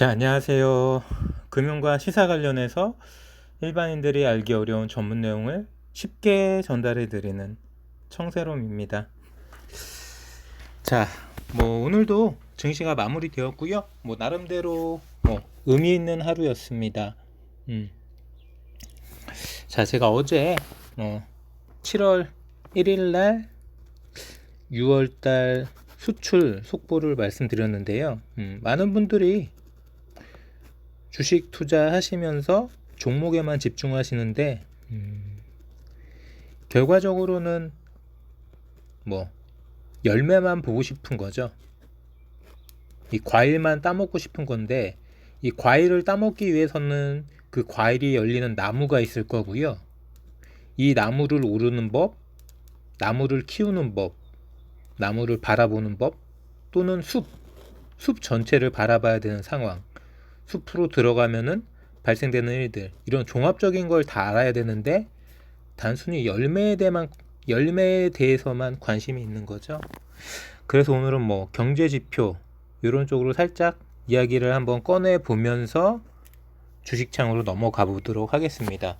자, 안녕하세요. 금융과 시사 관련해서 일반인들이 알기 어려운 전문 내용을 쉽게 전달해 드리는 청세롬입니다. 자, 오늘도 증시가 마무리되었고요. 나름대로 의미 있는 하루였습니다. 자, 제가 어제 7월 1일 날 6월 달 수출 속보를 말씀드렸는데요. 많은 분들이 주식 투자하시면서 종목에만 집중하시는데 결과적으로는 열매만 보고 싶은 거죠. 이 과일만 따먹고 싶은 건데, 이 과일을 따먹기 위해서는 그 과일이 열리는 나무가 있을 거고요. 이 나무를 오르는 법, 나무를 키우는 법, 나무를 바라보는 법, 또는 숲 전체를 바라봐야 되는 상황, 숲으로 들어가면은 발생되는 일들, 이런 종합적인 걸 다 알아야 되는데 단순히 열매에 대해서만 관심이 있는 거죠. 그래서 오늘은 경제 지표 이런 쪽으로 살짝 이야기를 한번 꺼내 보면서 주식창으로 넘어가 보도록 하겠습니다.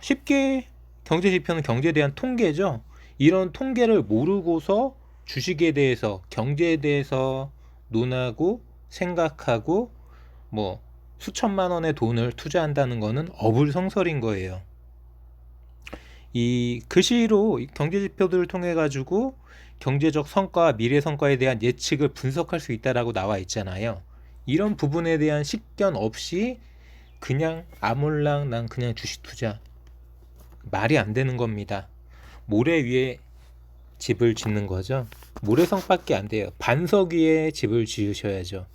쉽게 경제 지표는 경제에 대한 통계죠. 이런 통계를 모르고서 주식에 대해서, 경제에 대해서 논하고 생각하고 수천만 원의 돈을 투자한다는 거는 어불성설인 거예요. 이 글씨로 경제 지표들을 통해 가지고 경제적 성과와 미래 성과에 대한 예측을 분석할 수 있다라고 나와 있잖아요. 이런 부분에 대한 식견 없이 그냥 아몰랑 난 그냥 주식 투자, 말이 안 되는 겁니다. 모래 위에 집을 짓는 거죠. 모래성밖에 안 돼요. 반석 위에 집을 지으셔야죠.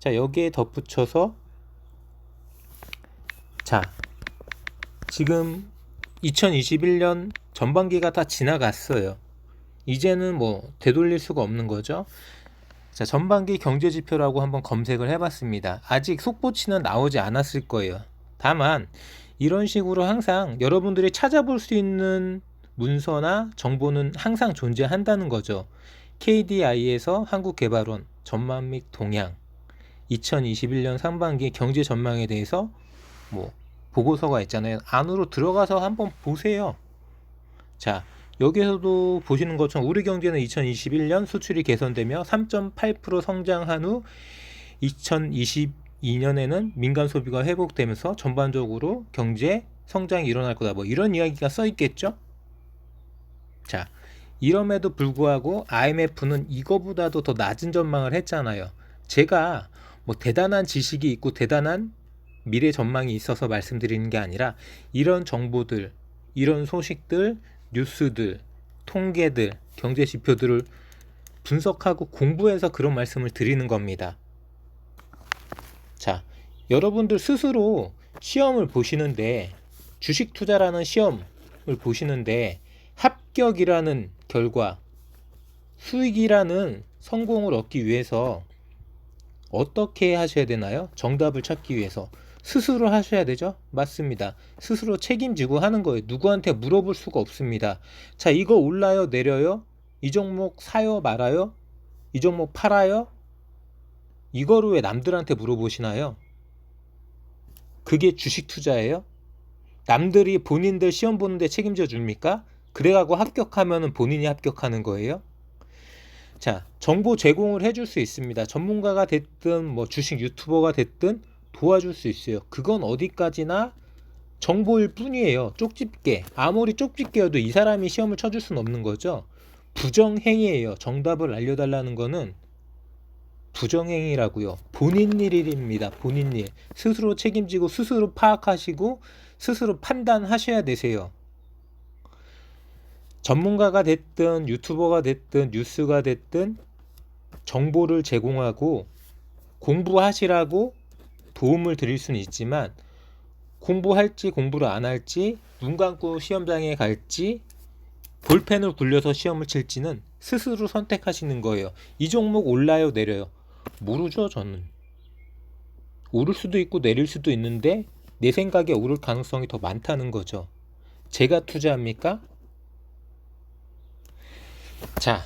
자, 여기에 덧붙여서 지금 2021년 전반기가 다 지나갔어요. 이제는 되돌릴 수가 없는 거죠. 자, 전반기 경제 지표라고 한번 검색을 해봤습니다. 아직 속보치는 나오지 않았을 거예요. 다만 이런 식으로 항상 여러분들이 찾아볼 수 있는 문서나 정보는 항상 존재한다는 거죠. KDI에서 한국개발원 전망 및 동향 2021년 상반기 경제 전망에 대해서 보고서가 있잖아요. 안으로 들어가서 한번 보세요. 자, 여기에서도 보시는 것처럼 우리 경제는 2021년 수출이 개선되며 3.8% 성장한 후 2022년에는 민간 소비가 회복되면서 전반적으로 경제 성장이 일어날 거다. 이런 이야기가 써 있겠죠? 자, 이럼에도 불구하고 IMF는 이거보다도 더 낮은 전망을 했잖아요. 제가 대단한 지식이 있고 대단한 미래 전망이 있어서 말씀드리는 게 아니라 이런 정보들, 이런 소식들, 뉴스들, 통계들, 경제 지표들을 분석하고 공부해서 그런 말씀을 드리는 겁니다. 자, 여러분들 스스로 시험을 보시는데, 주식 투자라는 시험을 보시는데 합격이라는 결과, 수익이라는 성공을 얻기 위해서 어떻게 하셔야 되나요? 정답을 찾기 위해서 스스로 하셔야 되죠? 맞습니다. 스스로 책임지고 하는 거예요. 누구한테 물어볼 수가 없습니다. 자, 이거 올라요, 내려요? 이 종목 사요, 말아요? 이 종목 팔아요? 이거를 왜 남들한테 물어보시나요? 그게 주식 투자예요? 남들이 본인들 시험 보는데 책임져 줍니까? 그래가고 합격하면 본인이 합격하는 거예요? 자, 정보 제공을 해줄 수 있습니다. 전문가가 됐든 주식 유튜버가 됐든 도와줄 수 있어요. 그건 어디까지나 정보일 뿐이에요. 쪽집게. 아무리 쪽집게여도 이 사람이 시험을 쳐줄 수는 없는 거죠. 부정행위예요. 정답을 알려달라는 거는 부정행위라고요. 본인 일입니다. 본인 일. 스스로 책임지고 스스로 파악하시고 스스로 판단하셔야 되세요. 전문가가 됐든 유튜버가 됐든 뉴스가 됐든 정보를 제공하고 공부하시라고 도움을 드릴 수는 있지만 공부할지 공부를 안 할지, 눈 감고 시험장에 갈지, 볼펜을 굴려서 시험을 칠지는 스스로 선택하시는 거예요. 이 종목 올라요, 내려요? 모르죠. 저는 오를 수도 있고 내릴 수도 있는데 내 생각에 오를 가능성이 더 많다는 거죠. 제가 투자합니까? 자,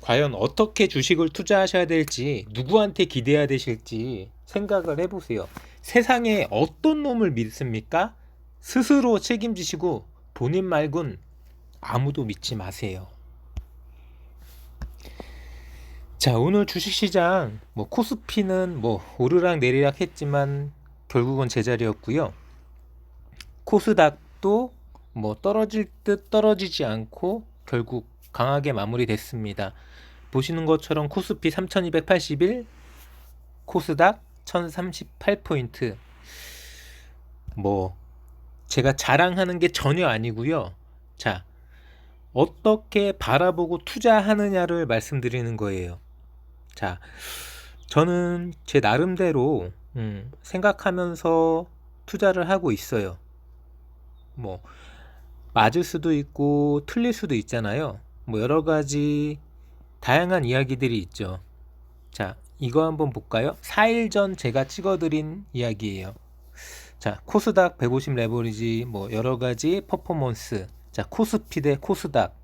과연 어떻게 주식을 투자하셔야 될지, 누구한테 기대해야 되실지 생각을 해보세요. 세상에 어떤 놈을 믿습니까? 스스로 책임지시고 본인 말곤 아무도 믿지 마세요. 자, 오늘 주식시장 코스피는 오르락 내리락 했지만 결국은 제자리였고요. 코스닥도 떨어질 듯 떨어지지 않고 결국 강하게 마무리됐습니다. 보시는 것처럼 코스피 3281, 코스닥 1038포인트. 제가 자랑하는 게 전혀 아니고요. 자, 어떻게 바라보고 투자하느냐를 말씀드리는 거예요. 자, 저는 제 나름대로 생각하면서 투자를 하고 있어요. 맞을 수도 있고 틀릴 수도 있잖아요. 여러 가지 다양한 이야기들이 있죠. 자, 이거 한번 볼까요? 4일 전 제가 찍어드린 이야기예요. 자, 코스닥 150 레버리지 여러 가지 퍼포먼스. 자, 코스피 대 코스닥.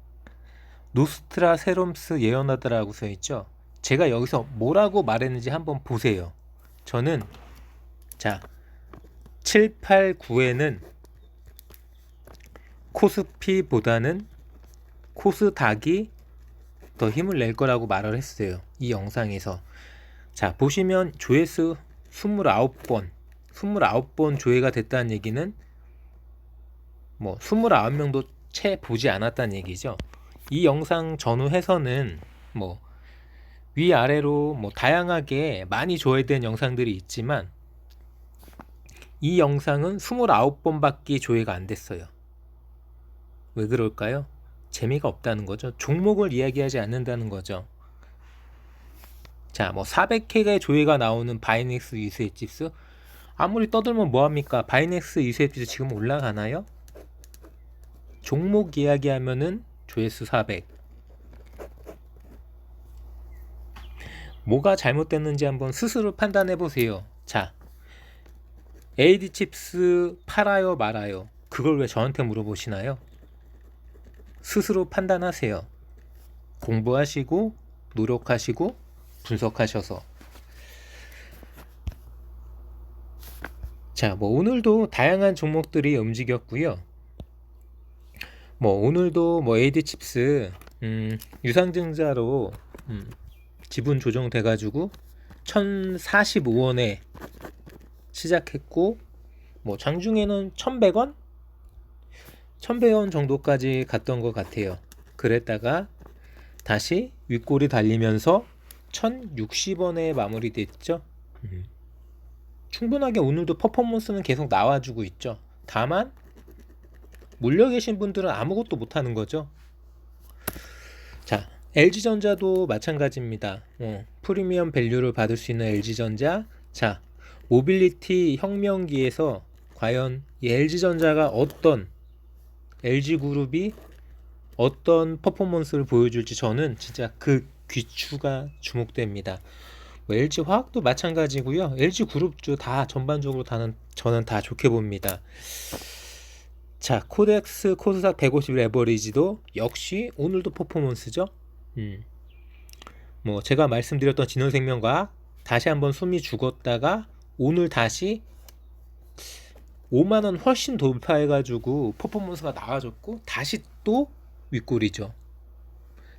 노스트라 세럼스 예언하더라고 써 있죠. 제가 여기서 뭐라고 말했는지 한번 보세요. 저는 7, 8, 9에는 코스피보다는 코스닥이 더 힘을 낼 거라고 말을 했어요. 이 영상에서. 자, 보시면 조회수 29번 조회가 됐다는 얘기는 29명도 채 보지 않았다는 얘기죠. 이 영상 전후해서는 위아래로 다양하게 많이 조회된 영상들이 있지만 이 영상은 29번밖에 조회가 안 됐어요. 왜 그럴까요? 재미가 없다는 거죠. 종목을 이야기하지 않는다는 거죠. 자, 400회의 조회가 나오는 바이넥스 이스헵지수, 아무리 떠들면 뭐합니까? 바이넥스 이스헵지수 지금 올라가나요? 종목 이야기하면은 조회수 400. 뭐가 잘못됐는지 한번 스스로 판단해 보세요. 자, AD칩스 팔아요 말아요? 그걸 왜 저한테 물어보시나요? 스스로 판단하세요. 공부하시고 노력하시고 분석하셔서. 자, 오늘도 다양한 종목들이 움직였고요. 오늘도 AD칩스 유상증자로 지분 조정돼 가지고 1045원에 시작했고 장중에는 1100원? 1100원 정도까지 갔던 것 같아요. 그랬다가 다시 윗골이 달리면서 1060원에 마무리됐죠. 충분하게 오늘도 퍼포먼스는 계속 나와주고 있죠. 다만 물려 계신 분들은 아무것도 못하는 거죠. 자, LG전자도 마찬가지입니다. 프리미엄 밸류를 받을 수 있는 LG전자. 자, 모빌리티 혁명기에서 과연 이 LG전자가 LG그룹이 어떤 퍼포먼스를 보여줄지 저는 진짜 그 귀추가 주목됩니다. LG화학도 마찬가지고요. LG그룹도 다 전반적으로 저는 다 좋게 봅니다. 자, 코덱스 코스닥 150 레버리지도 역시 오늘도 퍼포먼스죠. 제가 말씀드렸던 진원생명과학 다시 한번 숨이 죽었다가 오늘 다시 5만원 훨씬 돌파해가지고 퍼포먼스가 나아졌고 다시 또 윗골이죠.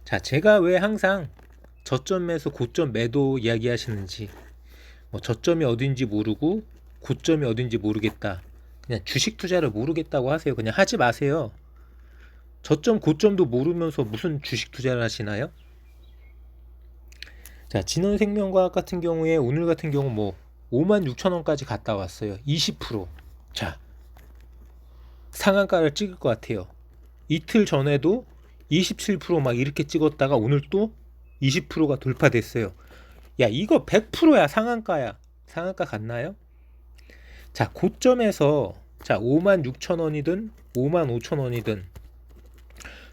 자, 제가 왜 항상 저점에서 고점 매도 이야기 하시는지, 저점이 어딘지 모르고 고점이 어딘지 모르겠다, 그냥 주식 투자를 모르겠다고 하세요. 그냥 하지 마세요. 저점 고점도 모르면서 무슨 주식 투자를 하시나요? 자, 진원생명과학 같은 경우에 오늘 같은 경우 56,000원까지 갔다 왔어요. 20%. 자, 상한가를 찍을 것 같아요. 이틀 전에도 27% 막 이렇게 찍었다가 오늘 또 20%가 돌파됐어요. 야, 이거 100%야. 상한가야. 상한가 갔나요? 자, 고점에서 56,000원이든 55,000원이든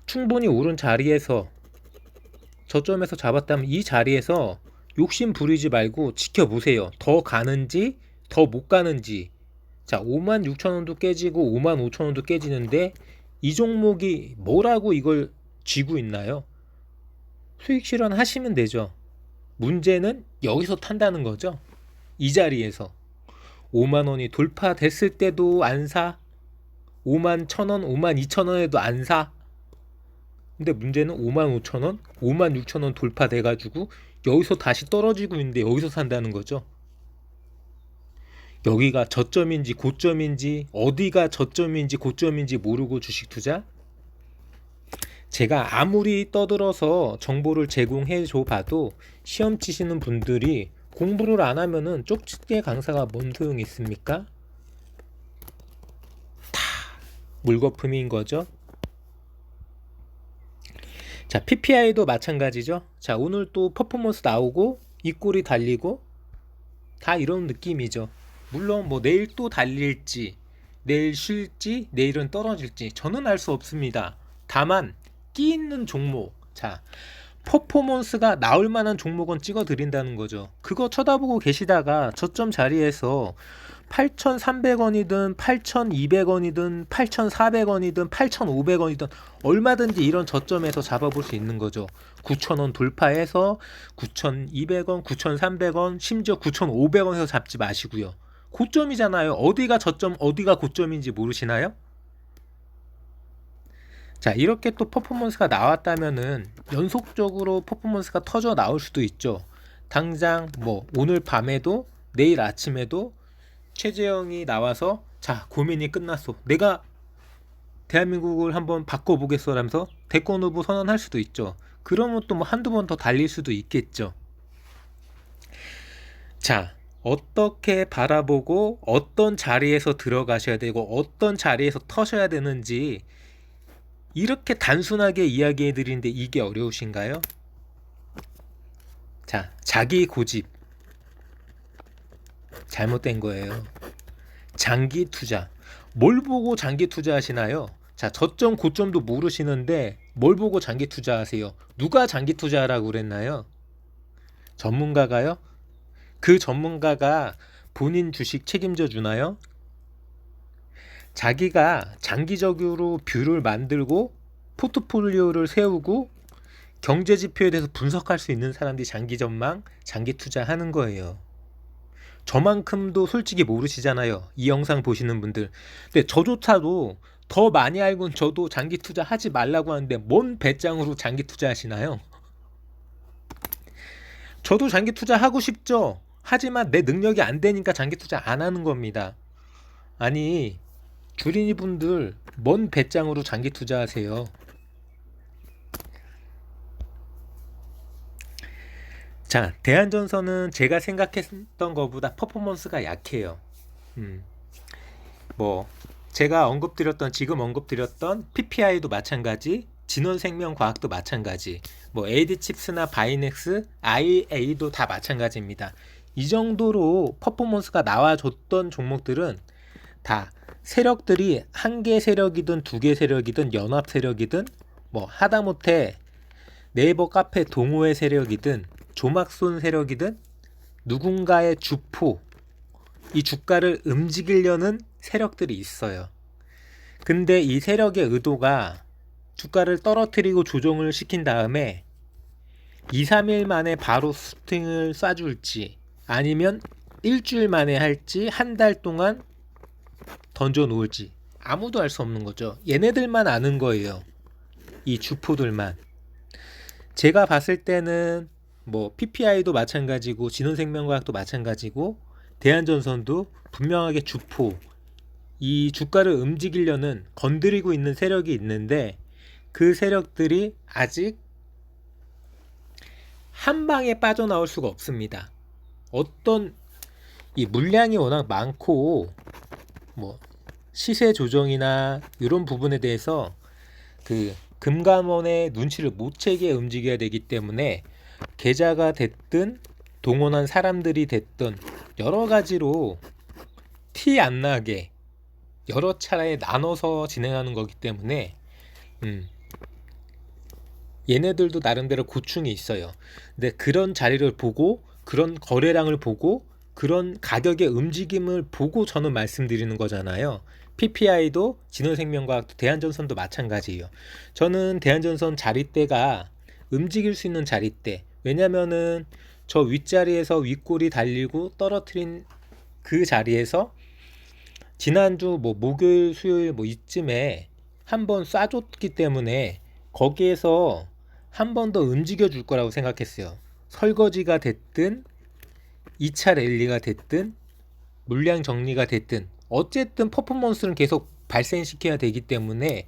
충분히 오른 자리에서 저점에서 잡았다면 이 자리에서 욕심 부리지 말고 지켜보세요. 더 가는지 더 못 가는지. 자, 56,000원도 깨지고 55,000원도 깨지는데 이 종목이 뭐라고 이걸 쥐고 있나요? 수익 실현하시면 되죠. 문제는 여기서 탄다는 거죠. 이 자리에서 5만 원이 돌파됐을 때도 안 사. 5만 1,000원, 5만 2천 원에도 안 사. 근데 문제는 5만 5천 원, 5만 6천 원 돌파돼가지고 여기서 다시 떨어지고 있는데 여기서 산다는 거죠. 여기가 저점인지 고점인지, 어디가 저점인지 고점인지 모르고 주식 투자? 제가 아무리 떠들어서 정보를 제공해 줘 봐도 시험 치시는 분들이 공부를 안 하면은 쪽집게 강사가 뭔 소용이 있습니까? 다 물거품인 거죠. 자, PPI도 마찬가지죠. 자, 오늘 또 퍼포먼스 나오고 이 꼴이 달리고 다 이런 느낌이죠. 물론 뭐 내일 또 달릴지, 내일 쉴지, 내일은 떨어질지 저는 알 수 없습니다. 다만 끼 있는 종목, 자, 퍼포먼스가 나올 만한 종목은 찍어 드린다는 거죠. 그거 쳐다보고 계시다가 저점 자리에서 8,300원이든 8,200원이든 8,400원이든 8,500원이든 얼마든지 이런 저점에서 잡아볼 수 있는 거죠. 9,000원 돌파해서 9,200원, 9,300원, 심지어 9,500원에서 잡지 마시고요. 고점이잖아요. 어디가 저점, 어디가 고점인지 모르시나요? 자, 이렇게 또 퍼포먼스가 나왔다면은 연속적으로 퍼포먼스가 터져 나올 수도 있죠. 당장 뭐 오늘 밤에도 내일 아침에도 최재형이 나와서 자, 고민이 끝났어. 내가 대한민국을 한번 바꿔보겠어 라면서 대권 후보 선언할 수도 있죠. 그러면 또 뭐 한두 번 더 달릴 수도 있겠죠. 자, 어떻게 바라보고 어떤 자리에서 들어가셔야 되고 어떤 자리에서 터셔야 되는지 이렇게 단순하게 이야기해 드리는데 이게 어려우신가요? 자, 자기 고집 잘못된 거예요. 장기 투자. 뭘 보고 장기 투자하시나요? 자, 저점 고점도 모르시는데 뭘 보고 장기 투자하세요? 누가 장기 투자하라고 그랬나요? 전문가가요? 그 전문가가 본인 주식 책임져 주나요? 자기가 장기적으로 뷰를 만들고 포트폴리오를 세우고 경제 지표에 대해서 분석할 수 있는 사람들이 장기 전망, 장기 투자하는 거예요. 저만큼도 솔직히 모르시잖아요. 이 영상 보시는 분들. 근데 저조차도 더 많이 알고는 저도 장기 투자 하지 말라고 하는데 뭔 배짱으로 장기 투자 하시나요? 저도 장기 투자 하고 싶죠. 하지만 내 능력이 안 되니까 장기 투자 안 하는 겁니다. 아니, 주린이 분들 뭔 배짱으로 장기 투자하세요? 자, 대한전선은 제가 생각했던 것보다 퍼포먼스가 약해요. 뭐 제가 지금 언급드렸던 PPI도 마찬가지, 진원생명과학도 마찬가지, 뭐 AD칩스나 바이넥스, IA도 다 마찬가지입니다. 이 정도로 퍼포먼스가 나와줬던 종목들은 다 세력들이 한 개 세력이든 두 개 세력이든 연합 세력이든 뭐 하다못해 네이버 카페 동호회 세력이든 조막손 세력이든 누군가의 주포, 이 주가를 움직이려는 세력들이 있어요. 근데 이 세력의 의도가 주가를 떨어뜨리고 조정을 시킨 다음에 2, 3일 만에 바로 스팅을 쏴줄지 아니면 일주일 만에 할지 한 달 동안 던져 놓을지 아무도 알 수 없는 거죠. 얘네들만 아는 거예요. 이 주포들만. 제가 봤을 때는 뭐 PPI도 마찬가지고 진원생명과학도 마찬가지고 대한전선도 분명하게 주포, 이 주가를 움직이려는 건드리고 있는 세력이 있는데 그 세력들이 아직 한 방에 빠져나올 수가 없습니다. 어떤 이 물량이 워낙 많고 뭐 시세 조정이나 이런 부분에 대해서 그 금감원의 눈치를 못 채게 움직여야 되기 때문에 계좌가 됐든 동원한 사람들이 됐든 여러 가지로 티 안 나게 여러 차례에 나눠서 진행하는 거기 때문에 얘네들도 나름대로 고충이 있어요. 근데 그런 자리를 보고 그런 거래량을 보고 그런 가격의 움직임을 보고 저는 말씀드리는 거잖아요. PPI도 진원생명과학도 대한전선도 마찬가지예요. 저는 대한전선 자리대가 움직일 수 있는 자리대. 왜냐면은 저 윗자리에서 윗골이 달리고 떨어뜨린 그 자리에서 지난주 뭐 목요일 수요일 뭐 이쯤에 한번 쏴줬기 때문에 거기에서 한 번 더 움직여 줄 거라고 생각했어요. 설거지가 됐든 2차 랠리가 됐든 물량 정리가 됐든 어쨌든 퍼포먼스는 계속 발생시켜야 되기 때문에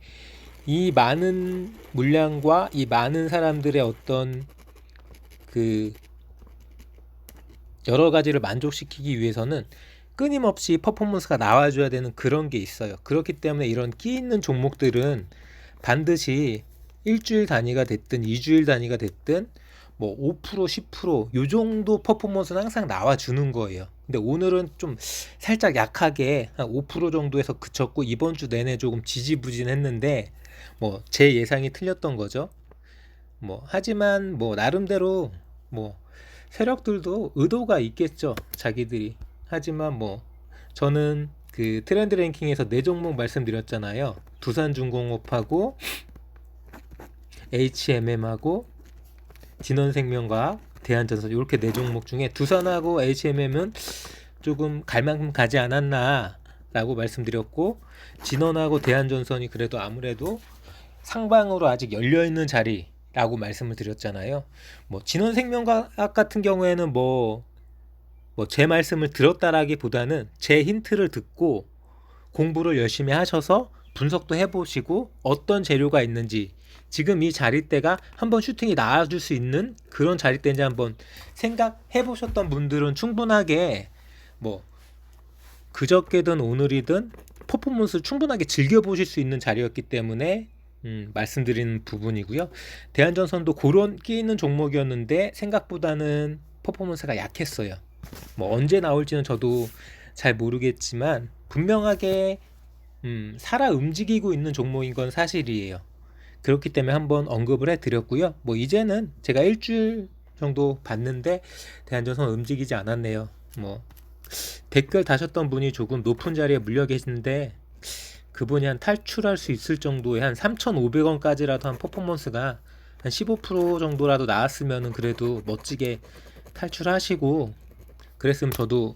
이 많은 물량과 이 많은 사람들의 어떤 그 여러 가지를 만족시키기 위해서는 끊임없이 퍼포먼스가 나와줘야 되는 그런 게 있어요. 그렇기 때문에 이런 끼 있는 종목들은 반드시 일주일 단위가 됐든 2주일 단위가 됐든 뭐 5%, 10%요 정도 퍼포먼스는 항상 나와주는 거예요. 근데 오늘은 좀 살짝 약하게 한 5% 정도에서 그쳤고 이번 주 내내 조금 지지부진했는데 뭐 제 예상이 틀렸던 거죠. 뭐 하지만 뭐 나름대로 뭐 세력들도 의도가 있겠죠, 자기들이. 하지만 뭐 저는 그 트렌드 랭킹에서 네 종목 말씀드렸잖아요. 두산중공업하고 HMM하고 진원생명과학, 대한전선 이렇게 네 종목 중에 두산하고 HMM은 조금 갈 만큼 가지 않았나 라고 말씀드렸고, 진원하고 대한전선이 그래도 아무래도 상방으로 아직 열려있는 자리라고 말씀을 드렸잖아요. 뭐 진원생명과학 같은 경우에는 뭐 제 말씀을 들었다라기보다는 제 힌트를 듣고 공부를 열심히 하셔서 분석도 해보시고 어떤 재료가 있는지, 지금 이 자리대가 한번 슈팅이 나와줄 수 있는 그런 자리대인지 한번 생각해 보셨던 분들은 충분하게 뭐 그저께든 오늘이든 퍼포먼스를 충분하게 즐겨보실 수 있는 자리였기 때문에 말씀드리는 부분이고요. 대한전선도 그런 끼 있는 종목이었는데 생각보다는 퍼포먼스가 약했어요. 뭐 언제 나올지는 저도 잘 모르겠지만 분명하게 살아 움직이고 있는 종목인 건 사실이에요. 그렇기 때문에 한번 언급을 해드렸고요. 뭐 이제는 제가 일주일 정도 봤는데 대한전선 움직이지 않았네요. 뭐 댓글 다셨던 분이 조금 높은 자리에 물려 계시는데 그분이 한 탈출할 수 있을 정도의 한 3,500원까지라도 한 퍼포먼스가 한 15% 정도라도 나왔으면은 그래도 멋지게 탈출하시고 그랬으면 저도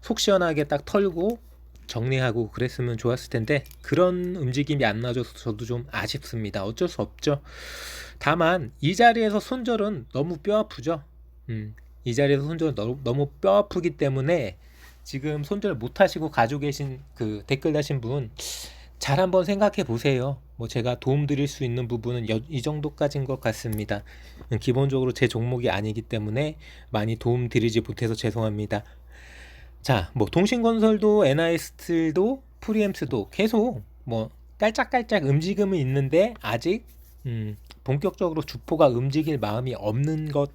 속 시원하게 딱 털고 정리하고 그랬으면 좋았을 텐데 그런 움직임이 안 나와줘서 저도 좀 아쉽습니다. 어쩔 수 없죠. 다만 이 자리에서 손절은 너무 뼈 아프죠. 이 자리에서 손절은 너무 뼈 아프기 때문에 지금 손절 못 하시고 가지고 계신 그 댓글 다신 분 잘 한번 생각해 보세요. 뭐 제가 도움 드릴 수 있는 부분은 이 정도까지인 것 같습니다. 기본적으로 제 종목이 아니기 때문에 많이 도움 드리지 못해서 죄송합니다. 자, 뭐 동신건설도 NI스틸도 프리엠스도 계속 뭐 깔짝깔짝 움직임은 있는데 아직 본격적으로 주포가 움직일 마음이 없는 것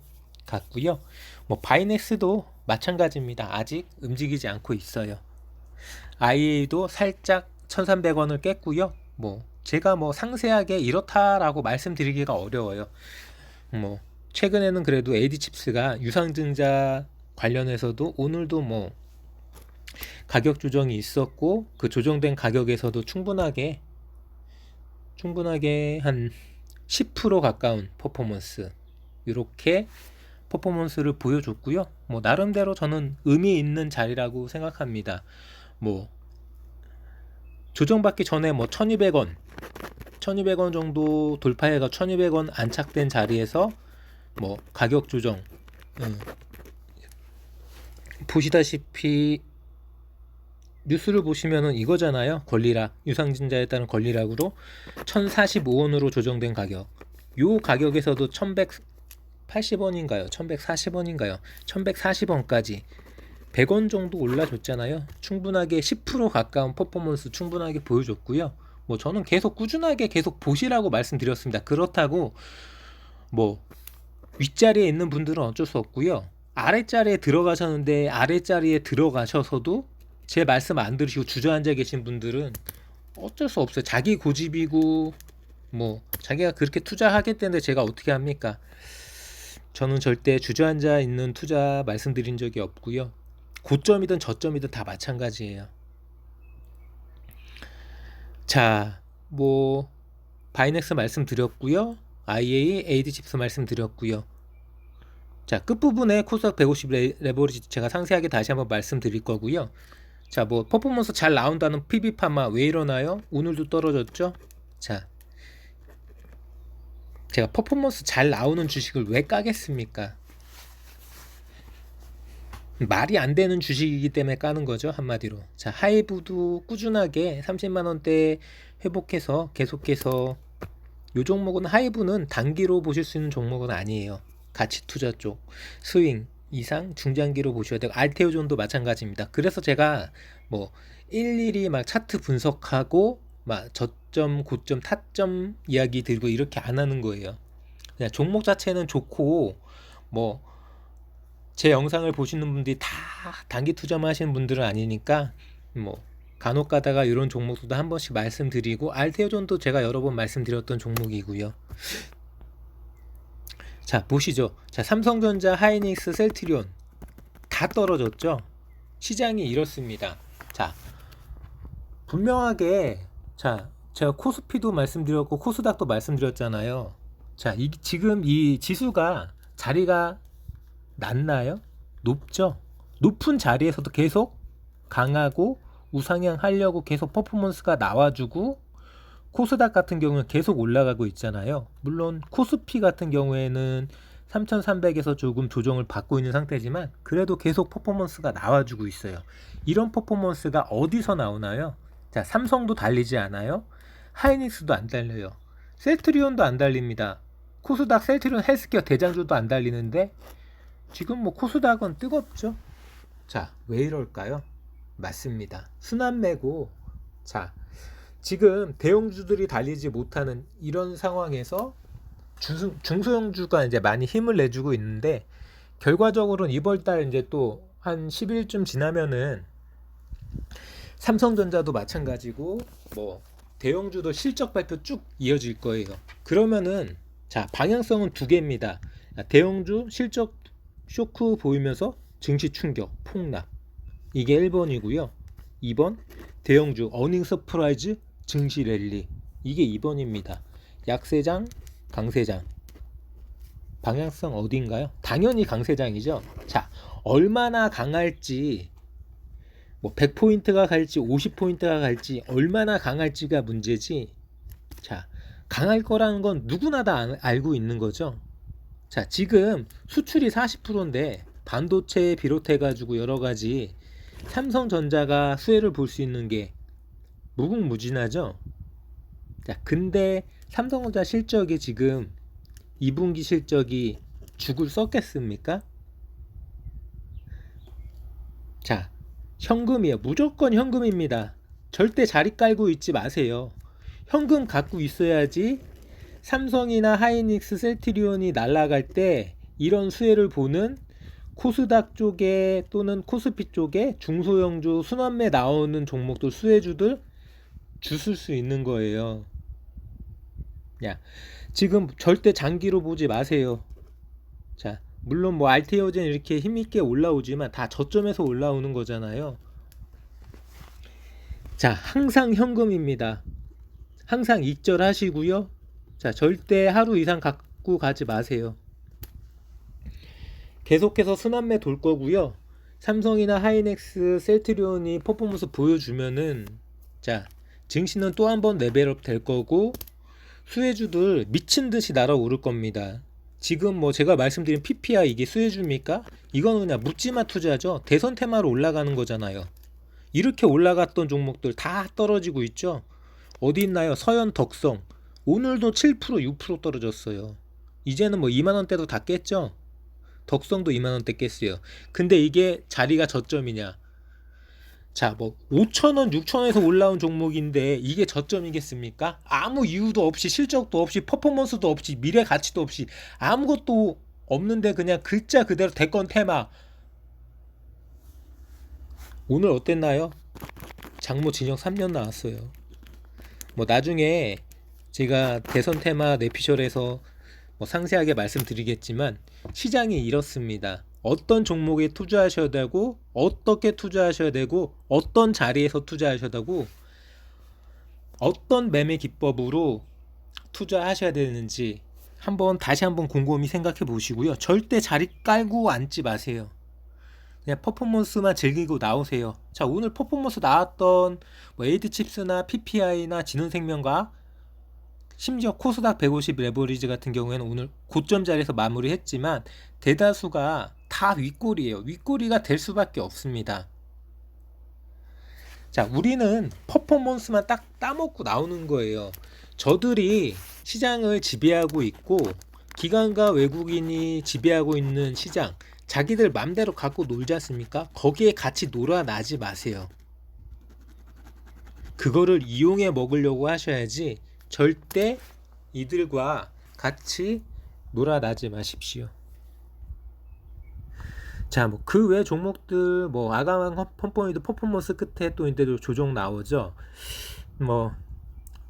같고요. 뭐 바이넥스도 마찬가지입니다. 아직 움직이지 않고 있어요. IA도 살짝 1,300원을 깼고요. 뭐 제가 뭐 상세하게 이렇다라고 말씀드리기가 어려워요. 뭐 최근에는 그래도 AD칩스가 유상증자 관련해서도 오늘도 뭐 가격 조정이 있었고 그 조정된 가격에서도 충분하게 한 10% 가까운 퍼포먼스 이렇게 퍼포먼스를 보여줬고요. 뭐 나름대로 저는 의미 있는 자리라고 생각합니다. 뭐 조정받기 전에 뭐 1200원 정도 돌파해가 1200원 안착된 자리에서 뭐 가격 조정 보시다시피 뉴스를 보시면은 이거잖아요. 권리락, 유상증자에 따른 권리락으로 1045원으로 조정된 가격. 요 가격에서도 1180원인가요? 1140원인가요? 1140원까지 100원 정도 올라줬잖아요. 충분하게 10% 가까운 퍼포먼스 충분하게 보여줬고요. 뭐 저는 계속 꾸준하게 계속 보시라고 말씀드렸습니다. 그렇다고 뭐 윗자리에 있는 분들은 어쩔 수 없고요. 아랫자리에 들어가셨는데 아랫자리에 들어가셔서도 제 말씀 안 들으시고 주저앉아 계신 분들은 어쩔 수 없어요. 자기 고집이고 뭐 자기가 그렇게 투자하겠다는데 제가 어떻게 합니까? 저는 절대 주저앉아 있는 투자 말씀드린 적이 없고요. 고점이든 저점이든 다 마찬가지예요. 자, 뭐 바이넥스 말씀드렸고요. IA, AD칩스 말씀드렸고요. 자, 끝부분에 코스닥 150 레버리지 제가 상세하게 다시 한번 말씀드릴 거고요. 자, 뭐 퍼포먼스 잘 나온다는 PB파마 왜 이러나요? 오늘도 떨어졌죠? 자, 제가 퍼포먼스 잘 나오는 주식을 왜 까겠습니까? 말이 안 되는 주식이기 때문에 까는 거죠, 한마디로. 자, 하이브도 꾸준하게 30만 원대 회복해서 계속해서 요 종목은 하이브는 단기로 보실 수 있는 종목은 아니에요. 가치 투자 쪽 스윙 이상 중장기로 보셔야 되고 알테오존도 마찬가지입니다. 그래서 제가 뭐 일일이 막 차트 분석하고 막 저점 고점 타점 이야기 들고 이렇게 안 하는 거예요. 그냥 종목 자체는 좋고 뭐 제 영상을 보시는 분들이 다 단기 투자만 하시는 분들은 아니니까 뭐 간혹 가다가 이런 종목도 한 번씩 말씀드리고 알테오존도 제가 여러 번 말씀드렸던 종목이고요. 자, 보시죠. 자, 삼성전자, 하이닉스, 셀트리온 다 떨어졌죠. 시장이 이렇습니다. 자, 분명하게 자, 제가 코스피도 말씀드렸고 코스닥도 말씀드렸잖아요. 자, 지금 이 지수가 자리가 낮나요? 높죠. 높은 자리에서도 계속 강하고 우상향 하려고 계속 퍼포먼스가 나와주고 코스닥 같은 경우는 계속 올라가고 있잖아요. 물론 코스피 같은 경우에는 3300에서 조금 조정을 받고 있는 상태지만 그래도 계속 퍼포먼스가 나와주고 있어요. 이런 퍼포먼스가 어디서 나오나요? 자, 삼성도 달리지 않아요. 하이닉스도 안 달려요. 셀트리온도 안 달립니다. 코스닥 셀트리온 헬스케어 대장주도 안 달리는데 지금 뭐 코스닥은 뜨겁죠. 자, 왜 이럴까요? 맞습니다. 순환매고 자, 지금 대형주들이 달리지 못하는 이런 상황에서 중소형주가 이제 많이 힘을 내주고 있는데 결과적으로는 이번 달 이제 또 한 10일쯤 지나면은 삼성전자도 마찬가지고 뭐 대형주도 실적 발표 쭉 이어질 거예요. 그러면은 자, 방향성은 두 개입니다. 대형주 실적 쇼크 보이면서 증시 충격, 폭락. 이게 1번이고요. 2번 대형주 어닝 서프라이즈 증시 랠리. 이게 2번입니다. 약세장, 강세장. 방향성 어딘가요? 당연히 강세장이죠. 자, 얼마나 강할지 뭐 100포인트가 갈지 50포인트가 갈지 얼마나 강할지가 문제지. 자, 강할 거라는 건 누구나 다 알고 있는 거죠. 자, 지금 수출이 40%인데 반도체 비롯해 가지고 여러 가지 삼성전자가 수혜를 볼 수 있는 게 무궁무진하죠. 자, 근데 삼성전자 실적이 지금 2분기 실적이 죽을 썩겠습니까? 자, 현금이에요. 무조건 현금입니다. 절대 자리 깔고 있지 마세요. 현금 갖고 있어야지 삼성이나 하이닉스, 셀트리온이 날아갈 때 이런 수혜를 보는 코스닥 쪽에 또는 코스피 쪽에 중소형주 순환매 나오는 종목들 수혜주들 주실 수 있는 거예요. 야, 지금 절대 장기로 보지 마세요. 자, 물론 뭐 알테오젠 이렇게 힘있게 올라오지만 다 저점에서 올라오는 거잖아요. 자, 항상 현금입니다. 항상 익절하시고요. 자, 절대 하루 이상 갖고 가지 마세요. 계속해서 순환매 돌 거고요. 삼성이나 하이닉스, 셀트리온이 퍼포먼스 보여주면은 자, 증시는 또 한 번 레벨업 될 거고 수혜주들 미친 듯이 날아오를 겁니다. 지금 뭐 제가 말씀드린 PPI 이게 수혜주입니까? 이거는 그냥 묻지마 투자죠. 대선 테마로 올라가는 거잖아요. 이렇게 올라갔던 종목들 다 떨어지고 있죠. 어디 있나요? 서현 덕성 오늘도 7% 6% 떨어졌어요. 이제는 뭐 2만원대도 다 깼죠. 덕성도 2만원대 깼어요. 근데 이게 자리가 저점이냐? 자, 뭐 5천원 6천원에서 올라온 종목인데 이게 저점이겠습니까? 아무 이유도 없이 실적도 없이 퍼포먼스도 없이 미래 가치도 없이 아무것도 없는데 그냥 글자 그대로 대권 테마. 오늘 어땠나요? 장모 징역 3년 나왔어요. 뭐 나중에 제가 대선 테마 내피셜에서 뭐 상세하게 말씀드리겠지만 시장이 이렇습니다. 어떤 종목에 투자하셔야 되고 어떻게 투자하셔야 되고 어떤 자리에서 투자하셔야 되고 어떤 매매 기법으로 투자하셔야 되는지 다시 한번 곰곰이 생각해 보시고요. 절대 자리 깔고 앉지 마세요. 그냥 퍼포먼스만 즐기고 나오세요. 자, 오늘 퍼포먼스 나왔던 뭐 에이드칩스나 PPI나 진흥생명과 심지어 코스닥 150 레버리지 같은 경우에는 오늘 고점 자리에서 마무리했지만 대다수가 다 윗골이에요. 윗골이가 될 수밖에 없습니다. 자, 우리는 퍼포먼스만 딱 따먹고 나오는 거예요. 저들이 시장을 지배하고 있고 기관과 외국인이 지배하고 있는 시장, 자기들 맘대로 갖고 놀지 않습니까? 거기에 같이 놀아나지 마세요. 그거를 이용해 먹으려고 하셔야지 절대 이들과 같이 놀아나지 마십시오. 자, 뭐 그 외 종목들 뭐 아가망 펌포인트 퍼포먼스 끝에 또 이제 조정 나오죠. 뭐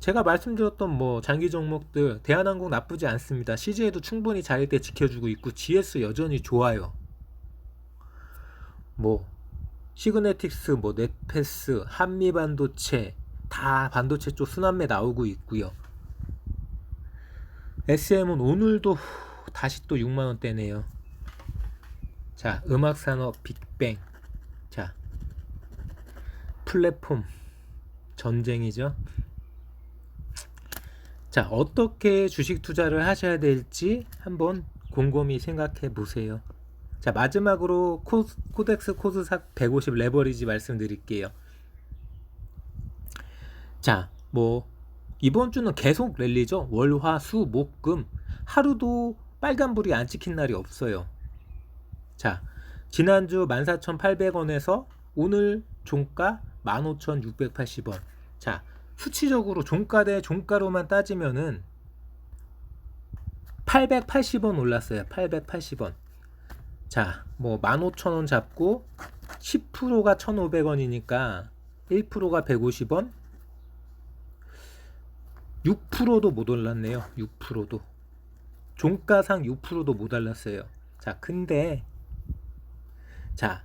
제가 말씀드렸던 뭐 장기 종목들 대한항공 나쁘지 않습니다. CJ도 충분히 자리대 지켜주고 있고 GS 여전히 좋아요. 뭐 시그네틱스, 뭐 넷패스, 한미반도체 다 반도체 쪽 순환매 나오고 있고요. SM은 오늘도 다시 또 6만원대네요. 자, 음악산업 빅뱅. 자, 플랫폼 전쟁이죠. 자, 어떻게 주식 투자를 하셔야 될지 한번 곰곰이 생각해 보세요. 자, 마지막으로 코덱스 코스닥 150 레버리지 말씀드릴게요. 자, 뭐 이번 주는 계속 랠리죠. 월, 화, 수, 목, 금 하루도 빨간불이 안 찍힌 날이 없어요. 자, 지난주 14,800원에서 오늘 종가 15,680원. 자, 수치적으로 종가 대 종가로만 따지면은 880원 올랐어요. 880원. 자, 뭐 15,000원 잡고 10%가 1,500원이니까 1%가 150원. 6%도 못 올랐네요. 6%도. 종가상 6%도 못 올랐어요. 자, 근데 자,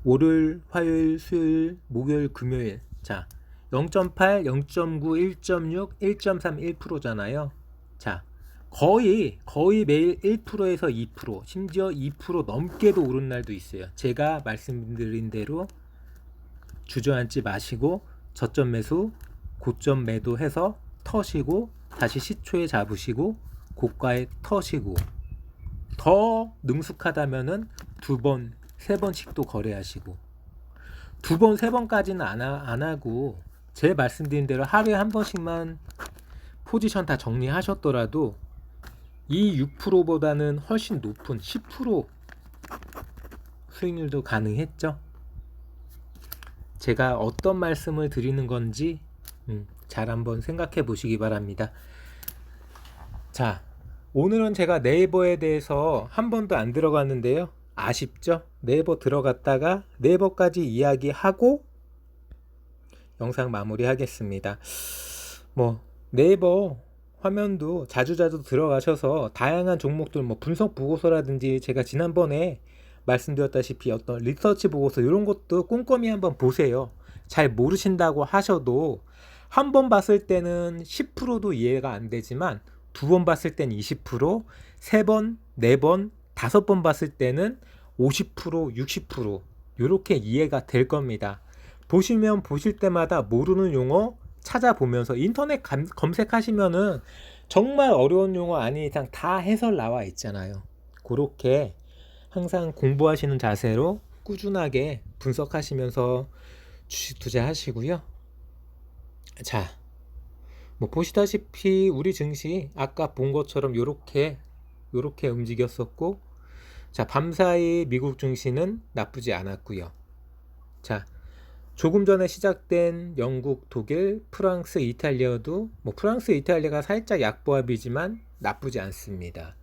월요일, 화요일, 수요일, 목요일, 금요일. 자, 0.8, 0.9, 1.6, 1.3, 1%잖아요. 자, 거의 매일 1%에서 2%, 심지어 2% 넘게도 오른 날도 있어요. 제가 말씀드린 대로 주저앉지 마시고 저점 매수, 고점 매도해서 터시고 다시 시초에 잡으시고 고가에 터시고 더 능숙하다면은 2번, 3번씩도 거래하시고 2번, 3번까지는 안 하고 제 말씀드린 대로 하루에 한 번씩만 포지션 다 정리하셨더라도 이 6%보다는 훨씬 높은 10% 수익률도 가능했죠. 제가 어떤 말씀을 드리는 건지 잘 한번 생각해 보시기 바랍니다. 자, 오늘은 제가 네이버에 대해서 한 번도 안 들어갔는데요. 아쉽죠? 네이버 들어갔다가 네이버까지 이야기하고 영상 마무리 하겠습니다. 뭐 네이버 화면도 자주자주 들어가셔서 다양한 종목들 뭐 분석 보고서라든지 제가 지난번에 말씀드렸다시피 어떤 리서치 보고서 이런 것도 꼼꼼히 한번 보세요. 잘 모르신다고 하셔도 한 번 봤을 때는 10%도 이해가 안 되지만 2번 봤을 때는 20%, 3번, 4번, 5번 봤을 때는 50%, 60% 이렇게 이해가 될 겁니다. 보시면 보실 때마다 모르는 용어 찾아보면서 인터넷 검색하시면은 정말 어려운 용어 아닌 이상 다 해설 나와 있잖아요. 그렇게 항상 공부하시는 자세로 꾸준하게 분석하시면서 주식 투자하시고요. 자, 뭐 보시다시피 우리 증시 아까 본 것처럼 요렇게 움직였었고, 자, 밤사이 미국 증시는 나쁘지 않았고요. 자, 조금 전에 시작된 영국, 독일, 프랑스, 이탈리아도 뭐 프랑스, 이탈리아가 살짝 약보합이지만 나쁘지 않습니다.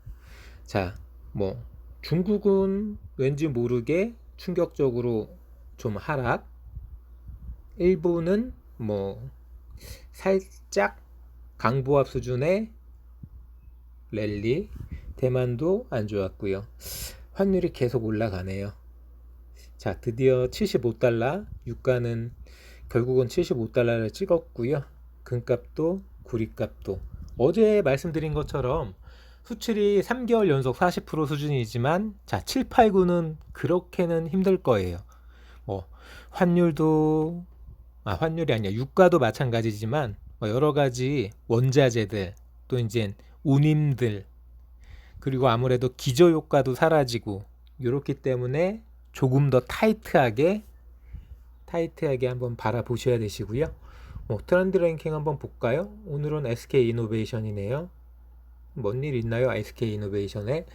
자, 뭐 중국은 왠지 모르게 충격적으로 좀 하락, 일본은 뭐 살짝 강보합 수준의 랠리, 대만도 안 좋았고요. 환율이 계속 올라가네요. 자, 드디어 75달러, 유가는 결국은 75달러를 찍었고요. 금값도 구리값도 어제 말씀드린 것처럼 수출이 3개월 연속 40% 수준이지만 자, 7, 8, 9는 그렇게는 힘들 거예요. 뭐 환율도 환율이 아니야. 유가도 마찬가지지만 뭐 여러 가지 원자재들 또 이제 운임들 그리고 아무래도 기저효과도 사라지고 이렇기 때문에 조금 더 타이트하게 한번 바라보셔야 되시고요. 뭐 트렌드 랭킹 한번 볼까요? 오늘은 SK 이노베이션이네요. 뭔 일 있나요? SK 이노베이션에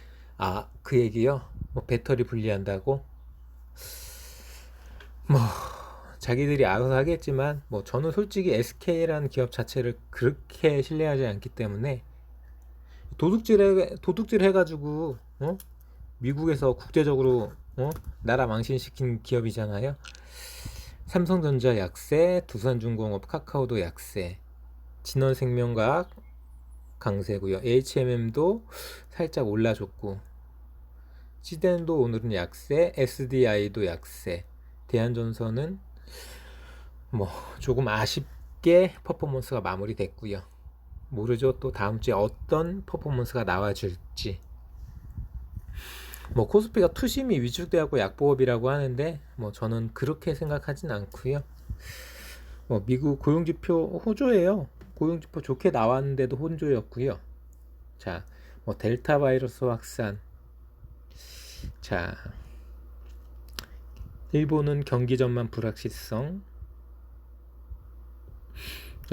그 얘기요. 뭐 배터리 분리한다고 뭐 자기들이 알아서 하겠지만 뭐 저는 솔직히 SK라는 기업 자체를 그렇게 신뢰하지 않기 때문에 도둑질 해가지고 미국에서 국제적으로 나라 망신시킨 기업이잖아요. 삼성전자 약세, 두산중공업, 카카오도 약세, 진원생명과학 강세고요. HMM도 살짝 올라줬고, 시덴도 오늘은 약세, SDI도 약세, 대한전선은 뭐 조금 아쉽게 퍼포먼스가 마무리됐고요. 모르죠. 또 다음 주에 어떤 퍼포먼스가 나와줄지. 뭐 코스피가 투심이 위축되었고 약보합이라고 하는데 뭐 저는 그렇게 생각하진 않고요. 뭐 미국 고용지표 호조예요. 고용지표 좋게 나왔는데도 혼조였고요. 자, 뭐 델타 바이러스 확산. 자, 일본은 경기 전망 불확실성.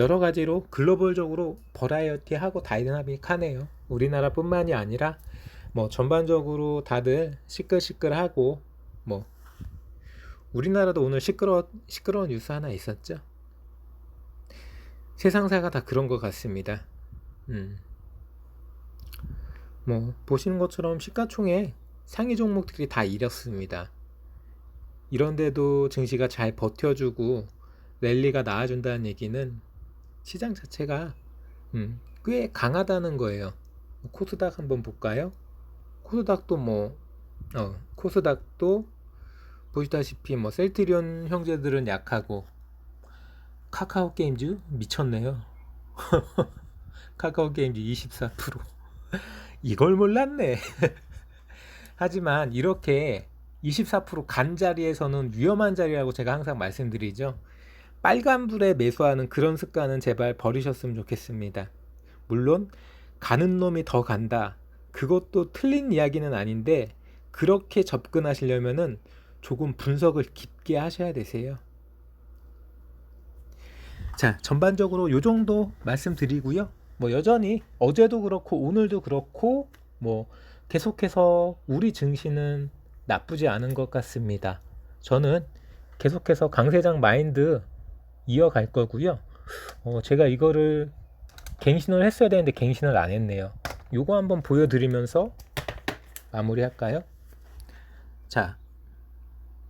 여러 가지로 글로벌적으로 버라이어티하고 다이나믹하네요. 우리나라뿐만이 아니라 뭐 전반적으로 다들 시끌시끌하고 뭐 우리나라도 오늘 시끄러운 뉴스 하나 있었죠. 세상사가 다 그런 것 같습니다. 뭐 보시는 것처럼 시가총액 상위 종목들이 다 이렸습니다. 이런데도 증시가 잘 버텨주고 랠리가 나와준다는 얘기는 시장 자체가 꽤 강하다는 거예요. 코스닥 한번 볼까요? 코스닥도 코스닥도 보시다시피 뭐 셀트리온 형제들은 약하고 카카오 게임즈 미쳤네요. 카카오 게임즈 24% 이걸 몰랐네. 하지만 이렇게 24%간 자리에서는 위험한 자리라고 제가 항상 말씀드리죠. 빨간불에 매수하는 그런 습관은 제발 버리셨으면 좋겠습니다. 물론 가는 놈이 더 간다. 그것도 틀린 이야기는 아닌데 그렇게 접근하시려면은 조금 분석을 깊게 하셔야 되세요. 자, 전반적으로 요 정도 말씀드리고요. 뭐 여전히 어제도 그렇고 오늘도 그렇고 뭐 계속해서 우리 증시는 나쁘지 않은 것 같습니다. 저는 계속해서 강세장 마인드 이어갈 거고요. 제가 이거를 갱신을 했어야 되는데 갱신을 안 했네요. 요거 한번 보여드리면서 마무리할까요? 자,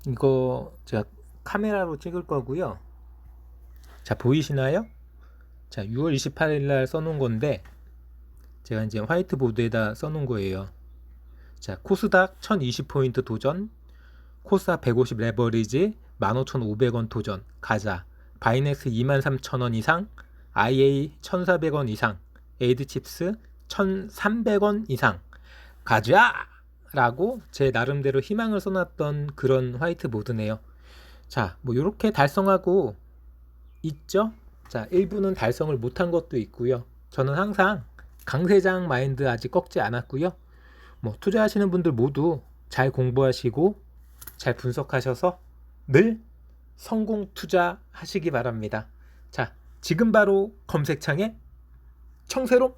이거 제가 카메라로 찍을 거고요. 자, 보이시나요? 자, 6월 28일 날 써놓은 건데 제가 이제 화이트보드에다 써놓은 거예요. 자, 코스닥 1020포인트 도전, 코스닥 150 레버리지 15,500원 도전 가자. 바이넥스 23,000원 이상, IA 1,400원 이상, 에이드칩스 1,300원 이상 가자! 라고 제 나름대로 희망을 써놨던 그런 화이트보드네요. 자, 뭐 이렇게 달성하고 있죠? 자, 일부는 달성을 못한 것도 있고요. 저는 항상 강세장 마인드 아직 꺾지 않았고요. 뭐 투자하시는 분들 모두 잘 공부하시고 잘 분석하셔서 늘 성공 투자하시기 바랍니다. 자, 지금 바로 검색창에 청새로